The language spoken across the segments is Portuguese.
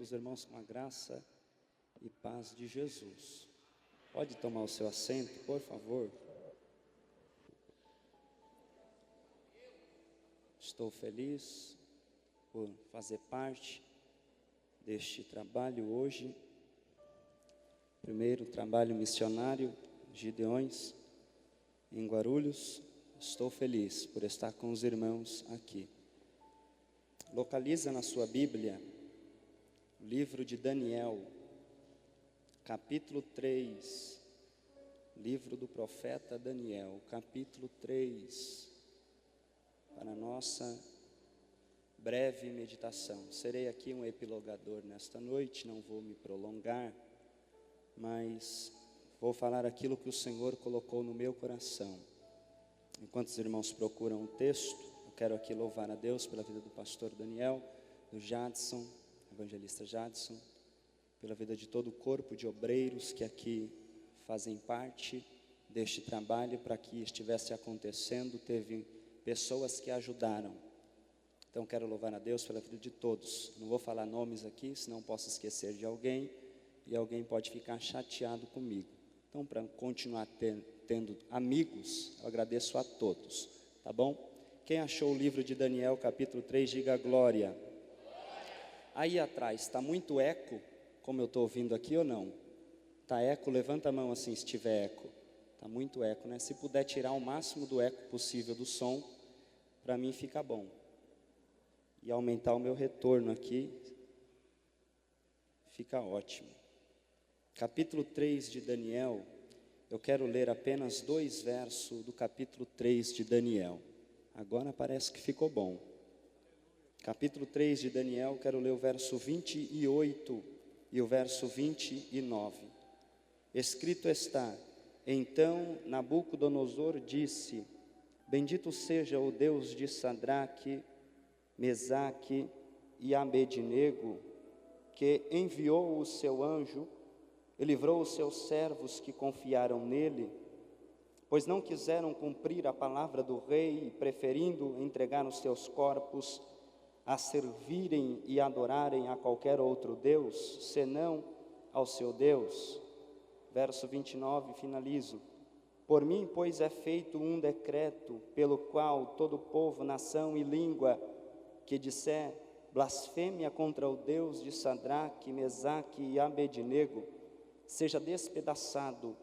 Os irmãos com a graça e paz de Jesus. Pode tomar o seu assento, por favor. Estou feliz por fazer parte deste trabalho hoje. Primeiro trabalho missionário, Gideões, em Guarulhos. Estou feliz por estar com os irmãos aqui. Localiza na sua Bíblia o livro de Daniel, capítulo 3, livro do profeta Daniel, capítulo 3, para a nossa breve meditação. Serei aqui um epilogador nesta noite, não vou me prolongar, mas vou falar aquilo que o Senhor colocou no meu coração. Enquanto os irmãos procuram o texto, eu quero aqui louvar a Deus pela vida do pastor Daniel, do Jadson, evangelista Jadson, pela vida de todo o corpo de obreiros que aqui fazem parte deste trabalho. Para que estivesse acontecendo, teve pessoas que ajudaram. Então quero louvar a Deus pela vida de todos. Não vou falar nomes aqui, senão posso esquecer de alguém, e alguém pode ficar chateado comigo. Então, para continuar tendo amigos, eu agradeço a todos, tá bom? Quem achou o livro de Daniel, capítulo 3, diga glória. Aí atrás, está muito eco, como eu estou ouvindo aqui ou não? Está eco? Levanta a mão assim se tiver eco. Está muito eco, né? Se puder tirar o máximo do eco possível do som, para mim fica bom. E aumentar o meu retorno aqui, fica ótimo. Capítulo 3 de Daniel, eu quero ler apenas 2 versos do capítulo 3 de Daniel. Agora parece que ficou bom. Capítulo 3 de Daniel, quero ler o verso 28 e o verso 29. Escrito está: então Nabucodonosor disse: bendito seja o Deus de Sadraque, Mesaque e Abednego, que enviou o seu anjo e livrou os seus servos que confiaram nele, pois não quiseram cumprir a palavra do rei, preferindo entregar os seus corpos a servirem e adorarem a qualquer outro Deus, senão ao seu Deus. Verso 29, finalizo. Por mim, pois, é feito um decreto, pelo qual todo povo, nação e língua, que disser blasfêmia contra o Deus de Sadraque, Mesaque e Abednego, seja despedaçado,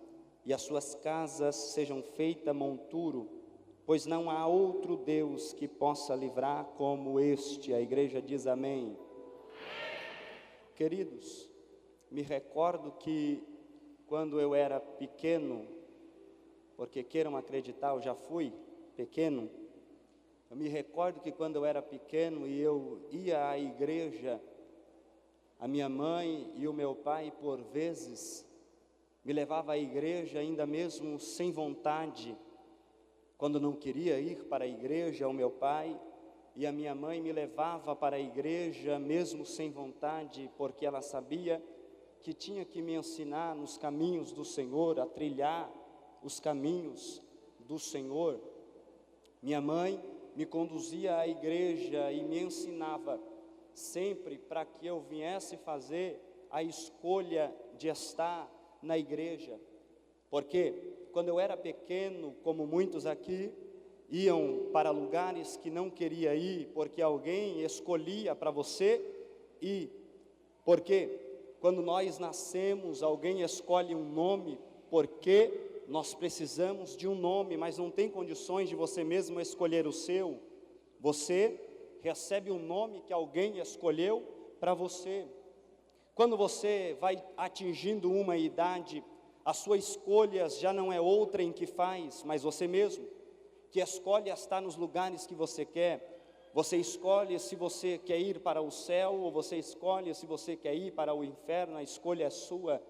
e as suas casas sejam feitas monturo, pois não há outro Deus que possa livrar como este. A igreja diz amém. Queridos, me recordo que quando eu era pequeno, porque queiram acreditar, eu já fui pequeno, eu me recordo que quando eu era pequeno e eu ia à igreja, a minha mãe e o meu pai, por vezes, me levava à igreja ainda mesmo sem vontade. Quando não queria ir para a igreja, o meu pai e a minha mãe me levava para a igreja, mesmo sem vontade, porque ela sabia que tinha que me ensinar nos caminhos do Senhor, a trilhar os caminhos do Senhor. Minha mãe me conduzia à igreja e me ensinava sempre para que eu viesse fazer a escolha de estar na igreja, porque quando eu era pequeno, como muitos aqui, iam para lugares que não queria ir, porque alguém escolhia para você ir. Porque quando nós nascemos, alguém escolhe um nome porque nós precisamos de um nome, mas não tem condições de você mesmo escolher o seu. Você recebe um nome que alguém escolheu para você. Quando você vai atingindo uma idade, a sua escolha já não é outra em que faz, mas você mesmo, que escolhe estar nos lugares que você quer. Você escolhe se você quer ir para o céu, ou você escolhe se você quer ir para o inferno, a escolha é sua.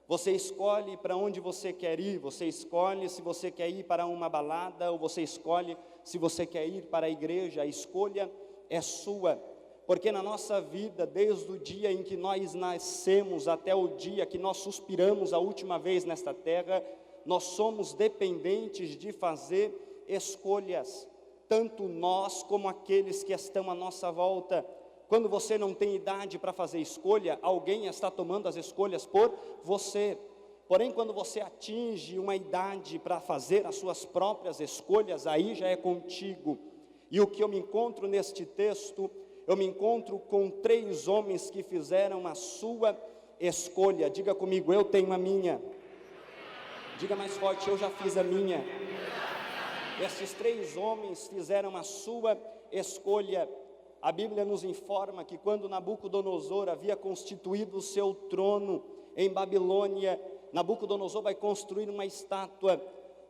Você escolhe para onde você quer ir, você escolhe se você quer ir para uma balada, ou você escolhe se você quer ir para a igreja, a escolha é sua. Porque na nossa vida, desde o dia em que nós nascemos até o dia que nós suspiramos a última vez nesta terra, nós somos dependentes de fazer escolhas, tanto nós como aqueles que estão à nossa volta. Quando você não tem idade para fazer escolha, alguém está tomando as escolhas por você. Porém, quando você atinge uma idade para fazer as suas próprias escolhas, aí já é contigo. E o que eu me encontro neste texto, eu me encontro com 3 homens que fizeram a sua escolha. Diga comigo, eu tenho a minha. Diga mais forte, eu já fiz a minha. Esses 3 homens fizeram a sua escolha. A Bíblia nos informa que quando Nabucodonosor havia constituído o seu trono em Babilônia, Nabucodonosor vai construir uma estátua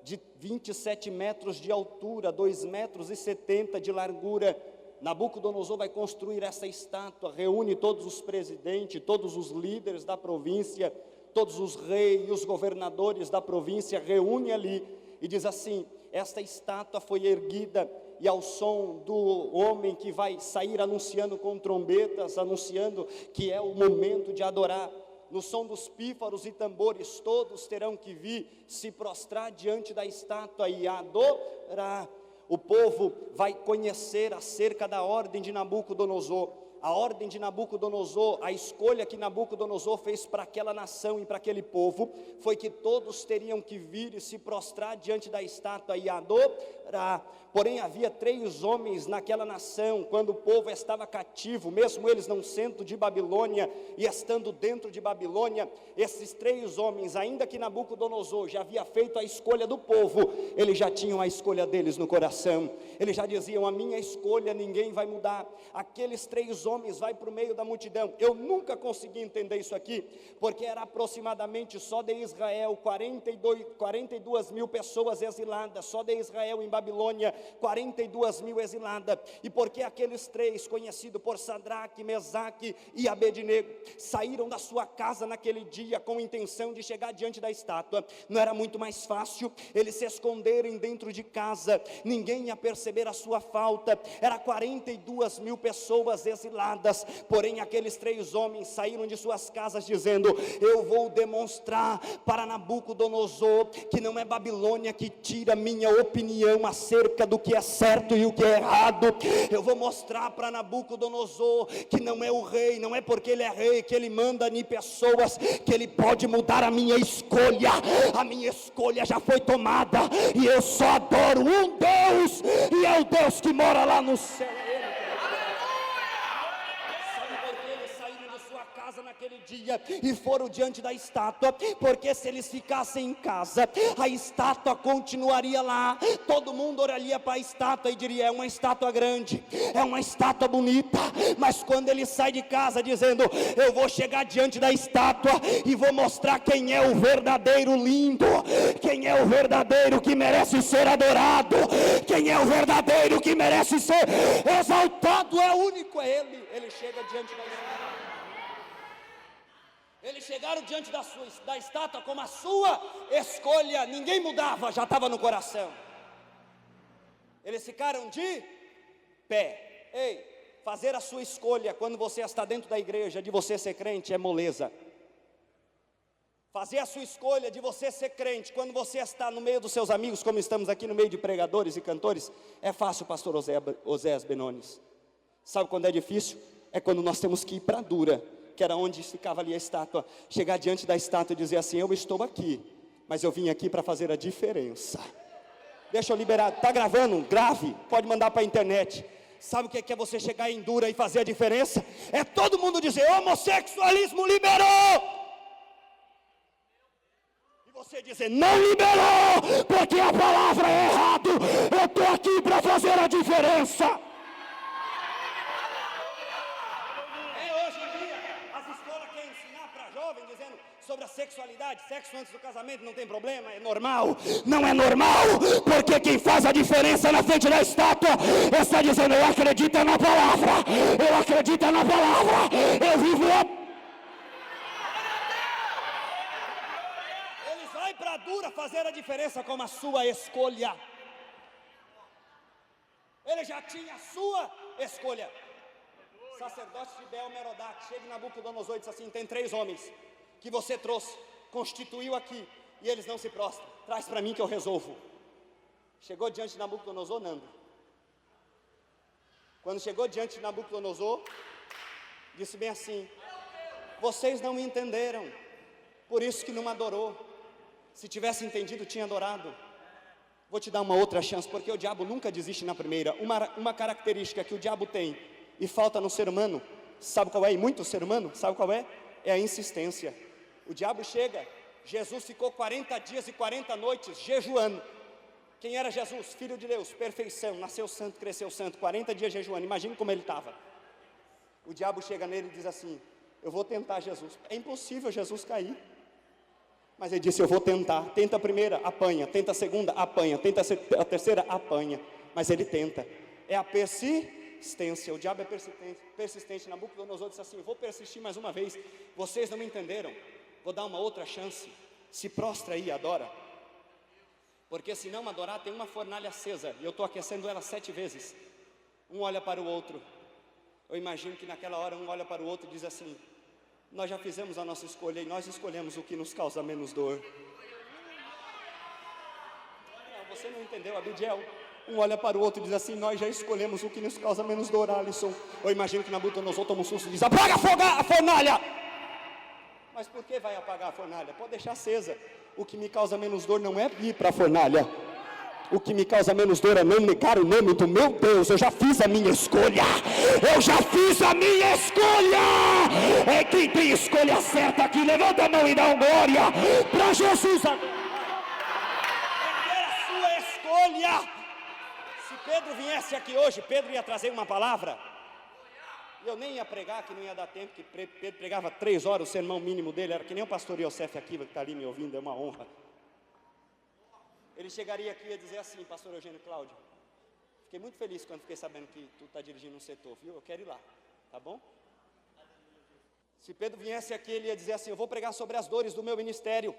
de 27 metros de altura, 2,70 metros de largura. Nabucodonosor vai construir essa estátua, reúne todos os presidentes, todos os líderes da província, todos os reis e os governadores da província, reúne ali e diz assim: esta estátua foi erguida, e ao som do homem que vai sair anunciando com trombetas, anunciando que é o momento de adorar, no som dos pífaros e tambores, todos terão que vir se prostrar diante da estátua e adorar. O povo vai conhecer acerca da ordem de Nabucodonosor. A ordem de Nabucodonosor, a escolha que Nabucodonosor fez para aquela nação e para aquele povo, foi que todos teriam que vir e se prostrar diante da estátua e adorar. Porém havia 3 homens naquela nação, quando o povo estava cativo, mesmo eles não sendo de Babilônia e estando dentro de Babilônia, esses 3 homens, ainda que Nabucodonosor já havia feito a escolha do povo, eles já tinham a escolha deles no coração. Eles já diziam: a minha escolha ninguém vai mudar. Aqueles 3 homens vai para o meio da multidão. Eu nunca consegui entender isso aqui, porque era aproximadamente só de Israel 42 mil pessoas exiladas, só de Israel em Babilônia 42 mil exiladas. E porque aqueles 3, conhecidos por Sadraque, Mesaque e Abednego, saíram da sua casa naquele dia com intenção de chegar diante da estátua, não era muito mais fácil eles se esconderem dentro de casa? Ninguém ia perceber a sua falta. Era 42 mil pessoas exiladas, porém aqueles 3 homens saíram de suas casas dizendo: eu vou demonstrar para Nabucodonosor que não é Babilônia que tira minha opinião acerca do que é certo e o que é errado. Eu vou mostrar para Nabucodonosor que não é o rei, não é porque ele é rei que ele manda em pessoas, que ele pode mudar a minha escolha. A minha escolha já foi tomada, e eu só adoro um Deus, e é o Deus que mora lá no céu. Naquele dia e foram diante da estátua, porque se eles ficassem em casa, a estátua continuaria lá, todo mundo olharia para a estátua e diria: é uma estátua grande, é uma estátua bonita. Mas quando ele sai de casa dizendo: eu vou chegar diante da estátua e vou mostrar quem é o verdadeiro lindo, quem é o verdadeiro que merece ser adorado, quem é o verdadeiro que merece ser exaltado, é único, é ele chega diante da estátua. Eles chegaram diante da estátua como a sua escolha, ninguém mudava, já estava no coração. Eles ficaram de pé. Ei, fazer a sua escolha quando você está dentro da igreja, de você ser crente, é moleza. Fazer a sua escolha de você ser crente quando você está no meio dos seus amigos, como estamos aqui no meio de pregadores e cantores, é fácil, pastor Oséias Benones. Sabe quando é difícil? É quando nós temos que ir para a dura, que era onde ficava ali a estátua, chegar diante da estátua e dizer assim: eu estou aqui, mas eu vim aqui para fazer a diferença. Deixa eu liberar, está gravando? Grave, pode mandar para a internet. Sabe o que é você chegar em dura e fazer a diferença? É todo mundo dizer: homossexualismo liberou! E você você dizer, não liberou, porque a palavra é errado. Eu estou aqui para fazer a diferença. Hoje em dia, as escolas querem ensinar para jovens, dizendo sobre a sexualidade, sexo antes do casamento não tem problema, é normal. Não é normal, porque quem faz a diferença na frente da estátua está dizendo, eu acredito na palavra, eu acredito na palavra, eu vivo a... Ele vai para dura fazer a diferença com a sua escolha. Ele já tinha a sua escolha. Sacerdote de Bel-Merodach, chega em Nabucodonosor e diz assim, tem 3 homens que você trouxe, constituiu aqui, e eles não se prostram, traz para mim que eu resolvo. Chegou diante de Nabucodonosor, Nando. Quando chegou diante de Nabucodonosor, disse bem assim, vocês não me entenderam, por isso que não me adorou. Se tivesse entendido, tinha adorado. Vou te dar uma outra chance, porque o diabo nunca desiste na primeira. Uma característica que o diabo tem e falta no ser humano, sabe qual é? E muito ser humano, sabe qual é? É a insistência. O diabo chega, Jesus ficou 40 dias e 40 noites jejuando. Quem era Jesus? Filho de Deus, perfeição, nasceu santo, cresceu santo, 40 dias jejuando, imagine como ele estava. O diabo chega nele e diz assim, eu vou tentar Jesus. É impossível Jesus cair. Mas ele disse, eu vou tentar. Tenta a primeira, apanha. Tenta a segunda, apanha. Tenta a terceira, apanha. Mas ele tenta. É a persistência. O diabo é persistente. Nabucodonosor disse assim, eu vou persistir mais uma vez. Vocês não me entenderam. Vou dar uma outra chance. Se prostra aí, adora. Porque se não adorar, tem uma fornalha acesa. E eu estou aquecendo ela 7 vezes. Um olha para o outro. Eu imagino que naquela hora um olha para o outro e diz assim, nós já fizemos a nossa escolha e nós escolhemos o que nos causa menos dor. Não, você não entendeu, Abidiel. Um olha para o outro e diz assim, nós já escolhemos o que nos causa menos dor, Alisson. Eu imagino que Nabucodonosor toma um susto e diz, apaga a fornalha. Mas por que vai apagar a fornalha? Pode deixar acesa. O que me causa menos dor não é ir para a fornalha. O que me causa menos dor é não negar o nome do meu Deus. Eu já fiz a minha escolha. Eu já fiz a minha escolha. É quem tem escolha certa aqui. Levanta a mão e dá uma glória para Jesus. É a sua escolha. Se Pedro viesse aqui hoje, Pedro ia trazer uma palavra. Eu nem ia pregar, que não ia dar tempo, que Pedro pregava 3 horas, o sermão mínimo dele era que nem o pastor Yosef aqui, que está ali me ouvindo, é uma honra. Ele chegaria aqui e ia dizer assim, pastor Eugênio Cláudio, fiquei muito feliz quando fiquei sabendo que tu está dirigindo um setor, viu? Eu quero ir lá, tá bom? Se Pedro viesse aqui, ele ia dizer assim, eu vou pregar sobre as dores do meu ministério.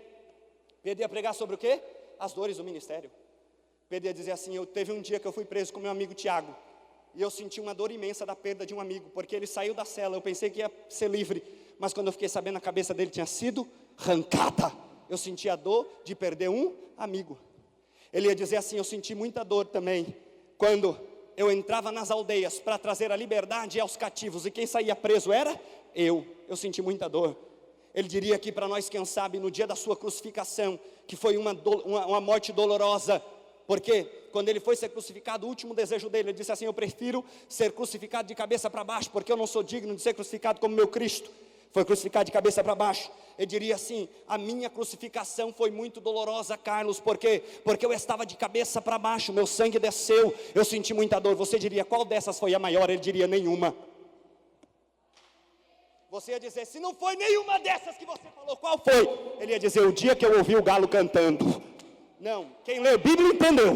Pedro ia pregar sobre o quê? As dores do ministério. Pedro ia dizer assim, teve um dia que eu fui preso com meu amigo Tiago, e eu senti uma dor imensa da perda de um amigo, porque ele saiu da cela, eu pensei que ia ser livre, mas quando eu fiquei sabendo, a cabeça dele tinha sido arrancada. Eu senti a dor de perder um amigo. Ele ia dizer assim, eu senti muita dor também, quando eu entrava nas aldeias para trazer a liberdade aos cativos, e quem saía preso era eu senti muita dor. Ele diria aqui para nós, quem sabe, no dia da sua crucificação, que foi uma morte dolorosa, porque quando ele foi ser crucificado, o último desejo dele, ele disse assim, eu prefiro ser crucificado de cabeça para baixo, porque eu não sou digno de ser crucificado como meu Cristo. Foi crucificado de cabeça para baixo. Ele diria assim, a minha crucificação foi muito dolorosa, Carlos, por quê? Porque eu estava de cabeça para baixo, meu sangue desceu, eu senti muita dor. Você diria, qual dessas foi a maior? Ele diria, nenhuma. Você ia dizer, se não foi nenhuma dessas que você falou, qual foi? Ele ia dizer, o dia que eu ouvi o galo cantando. Não, quem lê a Bíblia entendeu.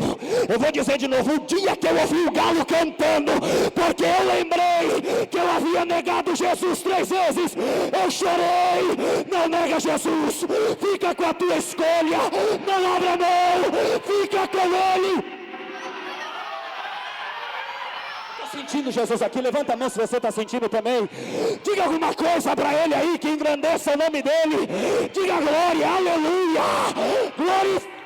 Eu vou dizer de novo, o dia que eu ouvi o galo cantando, porque eu lembrei que eu havia negado Jesus 3 vezes, eu chorei. Não nega Jesus, fica com a tua escolha, não abra mão, fica com ele. Estou sentindo Jesus aqui, levanta a mão se você está sentindo também. Diga alguma coisa para ele aí, que engrandeça o nome dele. Diga glória, aleluia, glória.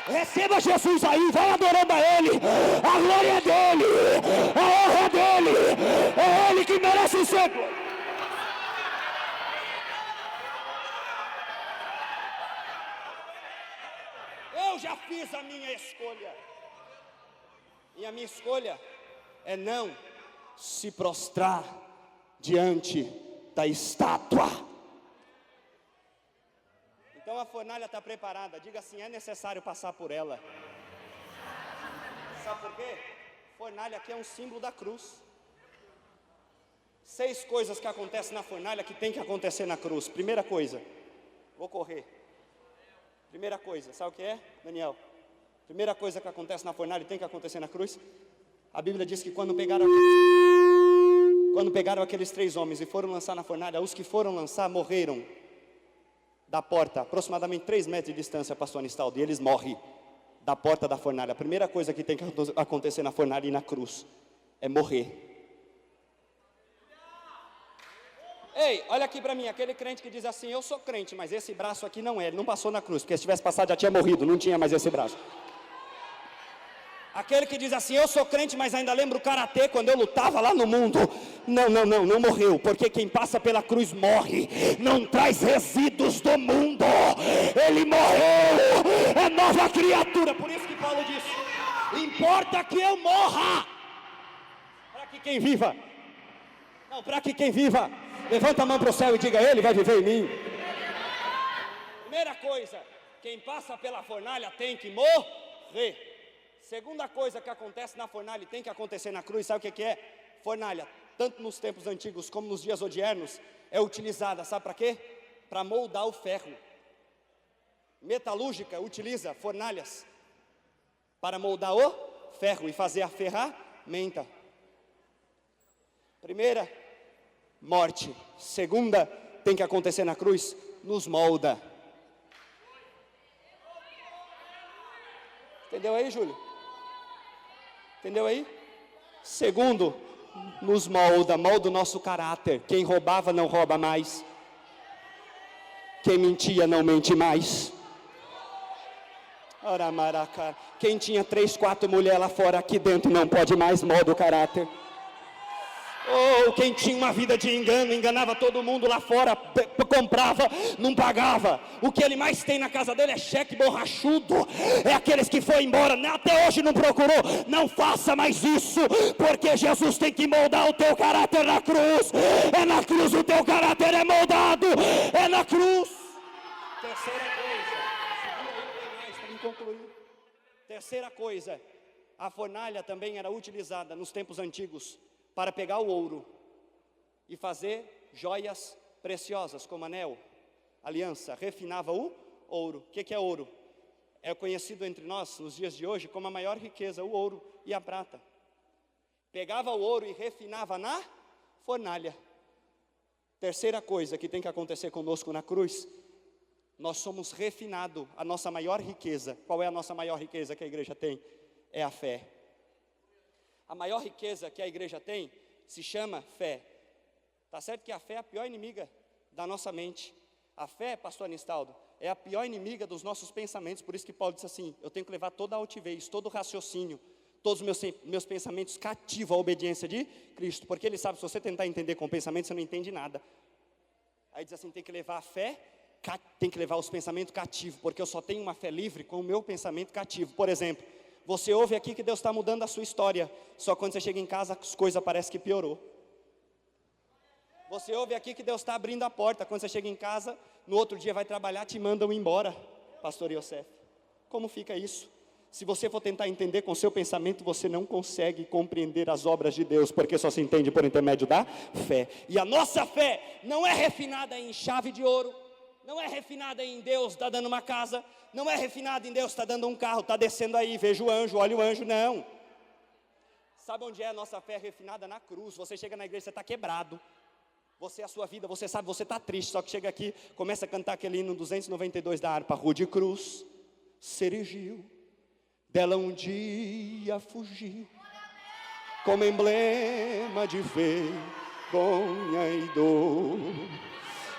Receba Jesus aí, vai adorando a Ele. A glória é dele, a honra é dele, é Ele Ele que merece ser glorificado. Eu já fiz a minha escolha. E a minha escolha é não se prostrar diante da estátua. Então a fornalha está preparada. Diga assim: é necessário passar por ela. Sabe por quê? Fornalha aqui é um símbolo da cruz. 6 coisas que acontecem na fornalha que tem que acontecer na cruz. Primeira coisa, vou correr. Primeira coisa, sabe o que é, Daniel? Primeira coisa que acontece na fornalha e tem que acontecer na cruz. A Bíblia diz que quando pegaram aqueles 3 homens e foram lançar na fornalha, os que foram lançar morreram da porta, aproximadamente 3 metros de distância, pastor Anistaldo, e eles morrem da porta da fornalha. A primeira coisa que tem que acontecer na fornalha e na cruz é morrer. Ei, olha aqui para mim, aquele crente que diz assim: eu sou crente, mas esse braço aqui não é, ele não passou na cruz, porque se tivesse passado já tinha morrido, não tinha mais esse braço. Aquele que diz assim: eu sou crente, mas ainda lembro o karatê quando eu lutava lá no mundo. Não morreu, porque quem passa pela cruz morre, não traz resíduos do mundo, ele morreu, é nova criatura. Por isso que Paulo disse: importa que eu morra, para que quem viva, para que quem viva, levanta a mão para o céu e diga: ele vai viver em mim. Primeira coisa, quem passa pela fornalha tem que morrer. Segunda coisa que acontece na fornalha e tem que acontecer na cruz, sabe o que é? Fornalha, tanto nos tempos antigos como nos dias odiernos, é utilizada, sabe para quê? Para moldar o ferro. Metalúrgica utiliza fornalhas para moldar o ferro e fazer a ferramenta. Primeira, morte. Segunda, tem que acontecer na cruz, nos molda. Entendeu aí, Júlio? Entendeu aí? Segundo, nos molda o nosso caráter. Quem roubava não rouba mais. Quem mentia não mente mais. Ora, maraca. Quem tinha 3, 4 mulheres lá fora, aqui dentro não pode mais, molda o caráter. Ou quem tinha uma vida de engano, enganava todo mundo lá fora, comprava, não pagava. O que ele mais tem na casa dele é cheque borrachudo. É aqueles que foi embora, até hoje não procurou. Não faça mais isso, porque Jesus tem que moldar o teu caráter na cruz. É na cruz o teu caráter é moldado. É na cruz. Terceira coisa, para me concluir. Terceira coisa, a fornalha também era utilizada nos tempos antigos para pegar o ouro e fazer joias preciosas, como anel, aliança. Refinava o ouro. O que é ouro? É conhecido entre nós, nos dias de hoje, como a maior riqueza, o ouro e a prata. Pegava o ouro e refinava na fornalha. Terceira coisa que tem que acontecer conosco na cruz: nós somos refinados. A nossa maior riqueza, qual é a nossa maior riqueza que a igreja tem? É a fé. A maior riqueza que a igreja tem se chama fé. Está certo que a fé é a pior inimiga da nossa mente. A fé, pastor Anistaldo, é a pior inimiga dos nossos pensamentos. Por isso que Paulo disse assim: eu tenho que levar toda a altivez, todo o raciocínio, todos os meus pensamentos cativos à obediência de Cristo. Porque ele sabe, se você tentar entender com o pensamento, você não entende nada. Aí diz assim: tem que levar a fé, tem que levar os pensamentos cativos, porque eu só tenho uma fé livre com o meu pensamento cativo. Por exemplo, você ouve aqui que Deus está mudando a sua história, só quando você chega em casa as coisas parecem que piorou. Você ouve aqui que Deus está abrindo a porta, quando você chega em casa, no outro dia vai trabalhar, te mandam embora, pastor Yosef. Como fica isso? Se você for tentar entender com o seu pensamento, você não consegue compreender as obras de Deus, porque só se entende por intermédio da fé. E a nossa fé não é refinada em chave de ouro, não é refinada em Deus está dando uma casa, não é refinada em Deus está dando um carro, está descendo aí, vejo o anjo, olha o anjo, não. Sabe onde é a nossa fé refinada? Na cruz. Você chega na igreja, você está quebrado. Você, a sua vida, você sabe, você está triste, só que chega aqui, começa a cantar aquele hino 292 da harpa. Rude cruz se erigiu, dela um dia fugiu, como emblema de vergonha e dor.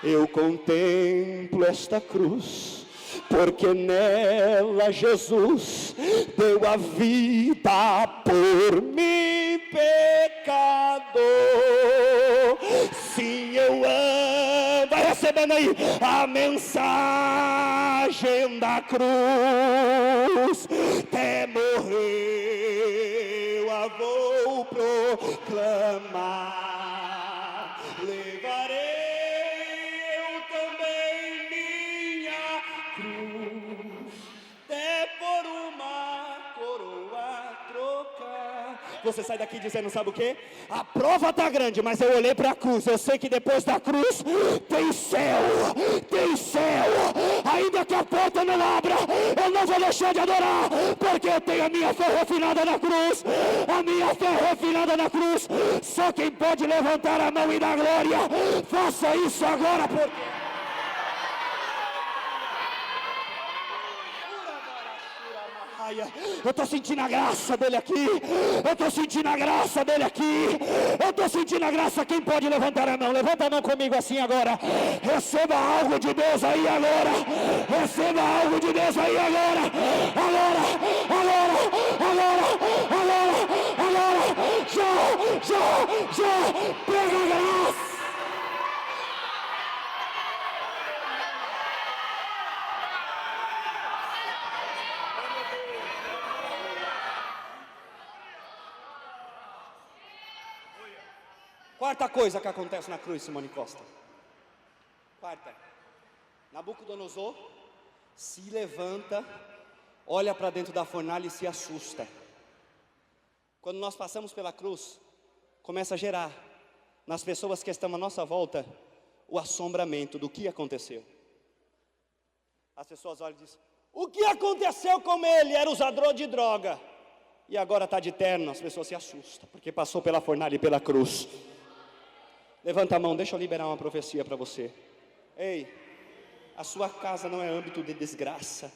Eu contemplo esta cruz, porque nela Jesus deu a vida por mim, pecador. recebendo aí a mensagem da cruz. Até morreu, a vou proclamar. Levarei eu também minha cruz, até por uma coroa trocar. Você sai daqui dizendo, sabe o quê? A prova está grande, mas eu olhei para a cruz. Eu sei que depois da cruz tem céu, tem céu. Ainda que a porta não abra, eu não vou deixar de adorar, porque eu tenho a minha fé refinada na cruz. A minha fé refinada na cruz. Só quem pode levantar a mão e dar glória, faça isso agora, porque... Eu estou sentindo a graça dele aqui. Eu estou sentindo a graça dele aqui. Eu estou sentindo a graça. Quem pode levantar a mão? Levanta a mão comigo assim agora. Receba algo de Deus aí agora. Receba algo de Deus aí agora. Agora. Já. Pega a graça. Quarta coisa que acontece na cruz, Simone Costa. Quarta. Nabucodonosor se levanta, olha para dentro da fornalha e se assusta. Quando nós passamos pela cruz, começa a gerar nas pessoas que estão à nossa volta o assombramento do que aconteceu. As pessoas olham e dizem, o que aconteceu com ele? Era usador de droga. E agora está de terno. As pessoas se assustam, porque passou pela fornalha e pela cruz. Levanta a mão, deixa eu liberar uma profecia para você. Ei, a sua casa não é âmbito de desgraça.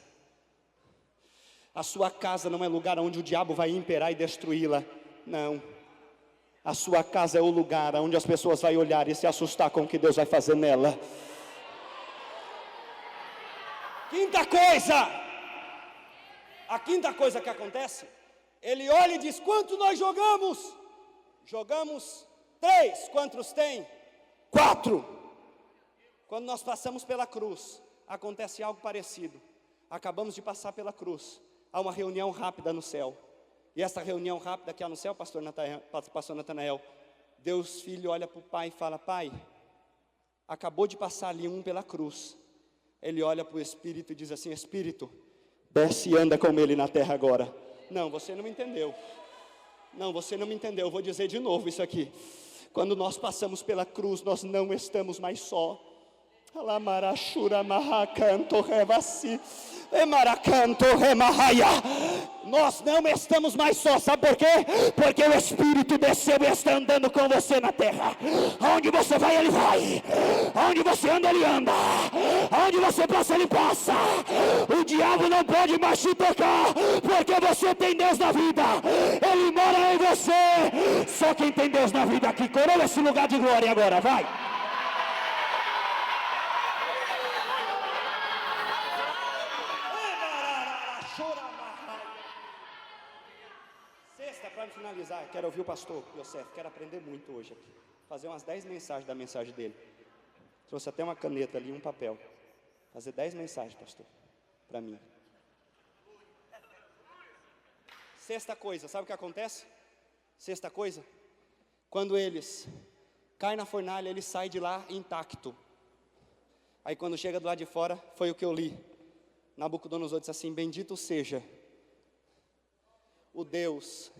A sua casa não é lugar onde o diabo vai imperar e destruí-la. Não. A sua casa é o lugar onde as pessoas vão olhar e se assustar com o que Deus vai fazer nela. Quinta coisa. A quinta coisa que acontece, ele olha e diz, quanto nós jogamos? Jogamos 3, quantos tem? 4. Quando nós passamos pela cruz, acontece algo parecido. Acabamos de passar pela cruz, há uma reunião rápida no céu. E essa reunião rápida que há no céu, pastor Natanael, Deus Filho olha para o Pai e fala, Pai, acabou de passar ali um pela cruz. Ele olha para o Espírito e diz assim, Espírito, desce e anda com ele na terra agora. Não, você não me entendeu. Não, você não me entendeu, eu vou dizer de novo isso aqui. Quando nós passamos pela cruz, nós não estamos mais só. Nós não estamos mais só, sabe por quê? Porque o Espírito desceu e está andando com você na terra. Aonde você vai, Ele vai. Aonde você anda, Ele anda. Aonde você passa, Ele passa. O diabo não pode mais te tocar, porque você tem Deus na vida. Ele mora em você. Só quem tem Deus na vida aqui, coroa esse lugar de glória agora, vai. Para finalizar, quero ouvir o pastor Yosef, quero aprender muito hoje aqui. Fazer umas 10 mensagens da mensagem dele. Trouxe até uma caneta ali, um papel. Fazer 10 mensagens, pastor, para mim. Sexta coisa, sabe o que acontece? Sexta coisa, quando eles caem na fornalha, eles saem de lá intacto. Aí quando chega do lado de fora, foi o que eu li. Nabucodonosor disse assim, bendito seja o Deus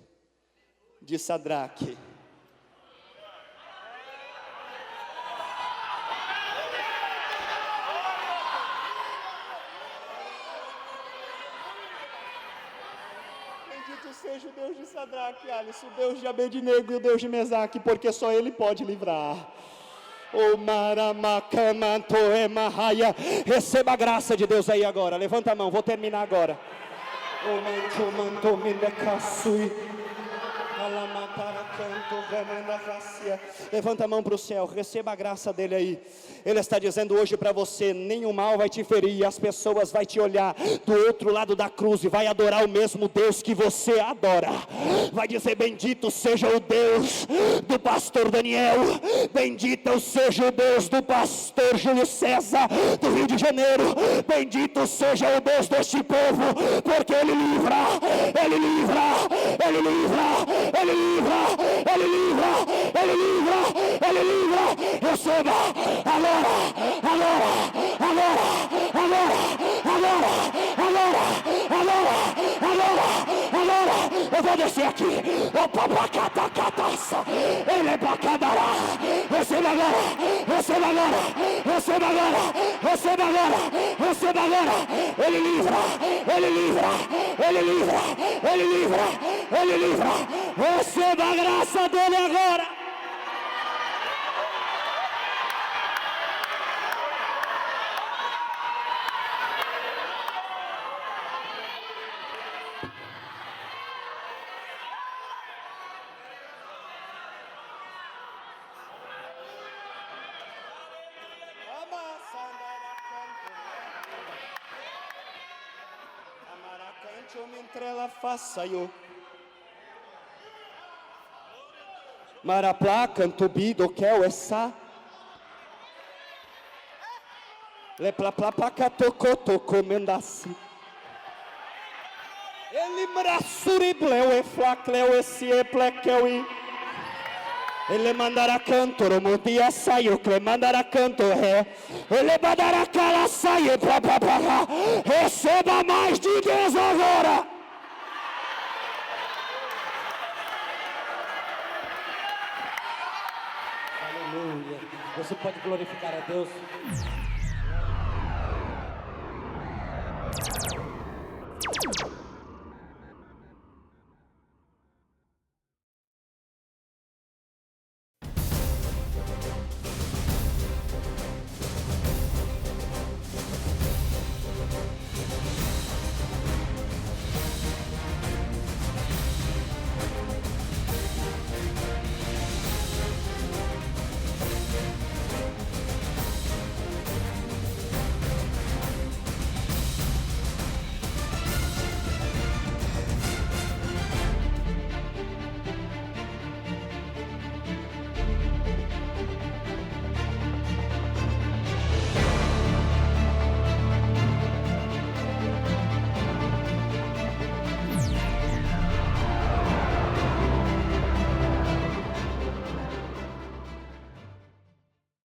de Sadraque, bendito seja o Deus de Sadraque, Alice, o Deus de Abednego e o Deus de Mesaque, porque só Ele pode livrar. O Maramacamanto Emahaya. Receba a graça de Deus aí agora. Levanta a mão, vou terminar agora. O manto me decasui. Levanta a mão para o céu, receba a graça dele aí. Ele está dizendo hoje para você: nenhum mal vai te ferir, as pessoas vão te olhar do outro lado da cruz e vai adorar o mesmo Deus que você adora. Vai dizer: bendito seja o Deus do pastor Daniel, bendito seja o Deus do pastor Júlio César do Rio de Janeiro, bendito seja o Deus deste povo, porque Ele livra, Ele livra, Ele livra, Ele livra, Ele livra, Ele livra, Ele livra. Receba agora, agora, agora, agora, agora, agora, agora, agora, agora. Eu vou descer aqui. Opa, pacatacataça. Ele é pacadará. Receba agora, receba agora, receba agora, receba agora, receba agora. Ele livra, Ele livra, Ele livra, Ele livra, Ele livra. Receba a graça dele agora. Marapla cantubido kel essa le plapla pacatocoto comendasse ele mrassuribleu e flacleu esse eplequeu e ele mandará canto romodia saiu que mandará canto ele mandará cara saiu pra receba mais de Deus agora. Aleluia. Você pode glorificar a Deus.